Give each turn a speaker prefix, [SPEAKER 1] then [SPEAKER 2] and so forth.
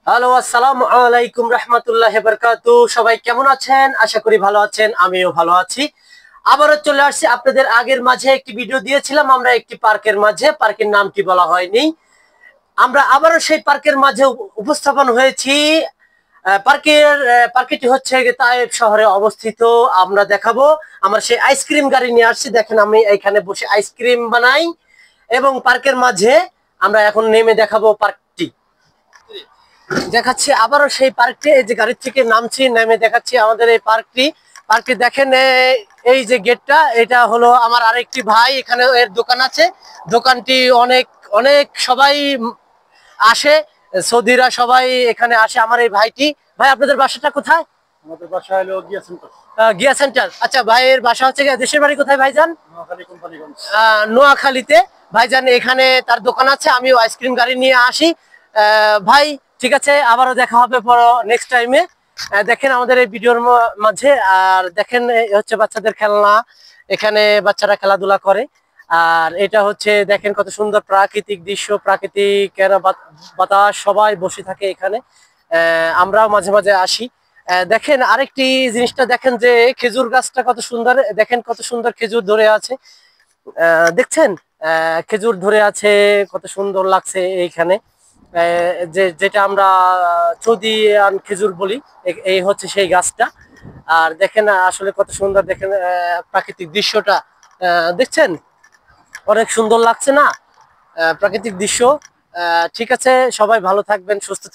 [SPEAKER 1] Hello, আসসালামু আলাইকুম রাহমাতুল্লাহি বারাকাতু। সবাই কেমন আছেন? আশা করি ভালো আছেন, আমিও ভালো আছি। আবারও চলে আসছি আপনাদের আগের মাঝে একটি ভিডিও দিয়েছিলাম আমরা একটি পার্কের মাঝে, পার্কের নাম কি বলা হয়নি। আমরা আবারও সেই পার্কের মাঝে উপস্থাপন হয়েছি। পার্কটি হচ্ছে তায়েফ শহরে অবস্থিত। আমরা দেখাবো আমরা সেই আইসক্রিম গাড়ি নিয়ে আসছি। দেখেন আমি এখানে বসে আইসক্রিম বানাই এবং পার্কের মাঝে আমরা এখন নেমে দেখাবো পার্কটি দেখাচ্ছি। আবারও সেই পার্কটি, এই যে গাড়ির থেকে নামছি, নেমে দেখাচ্ছি আমাদের এই পার্কটি দেখেন। এই যে গেটটা, এটা হলো আমার আরেকটি ভাই, এখানে এর দোকান আছে। দোকানটি অনেক অনেক সবাই আসে, সৌদিরা সবাই এখানে আসে। আমার এই ভাইটি, ভাই আপনাদের বাসাটা কোথায়?
[SPEAKER 2] আমাদের বাসা হলো গিয়া সেন্টার।
[SPEAKER 1] গিয়া সেন্টার। আচ্ছা, ভাইয়ের বাসা হচ্ছে দেশের বাড়ি কোথায় ভাইজান?
[SPEAKER 2] নোয়াখালী কোম্পানিগঞ্জ।
[SPEAKER 1] নোয়াখালীতে। ভাইজান এখানে তার দোকান আছে, আমিও আইসক্রিম গাড়ি নিয়ে আসি। ভাই ঠিক আছে, আবারও দেখা হবে নেক্সট টাইমে। দেখেন আমাদের এই ভিডিওর মাঝে, আর দেখেন এই হচ্ছে বাচ্চাদের খেলনা, এখানে বাচ্চারা খেলাধুলা করে। আর এটা হচ্ছে দেখেন কত সুন্দর প্রাকৃতিক দৃশ্য, প্রাকৃতিক বাতাস, সবাই বসে থাকে এখানে। আমরাও মাঝে মাঝে আসি। দেখেন আরেকটি জিনিসটা দেখেন, যে খেজুর গাছটা কত সুন্দর, দেখেন কত সুন্দর খেজুর ধরে আছে। দেখছেন খেজুর ধরে আছে, কত সুন্দর লাগছে এইখানে। যেটা আমরা চৌদিয়ান খেজুর বলি, এই হচ্ছে সেই গাছটা। আর দেখেন আসলে কত সুন্দর, দেখেন প্রাকৃতিক দৃশ্যটা দেখছেন, অনেক সুন্দর লাগছে না প্রাকৃতিক দৃশ্য। ঠিক আছে, সবাই ভালো থাকবেন, সুস্থ থাকবেন।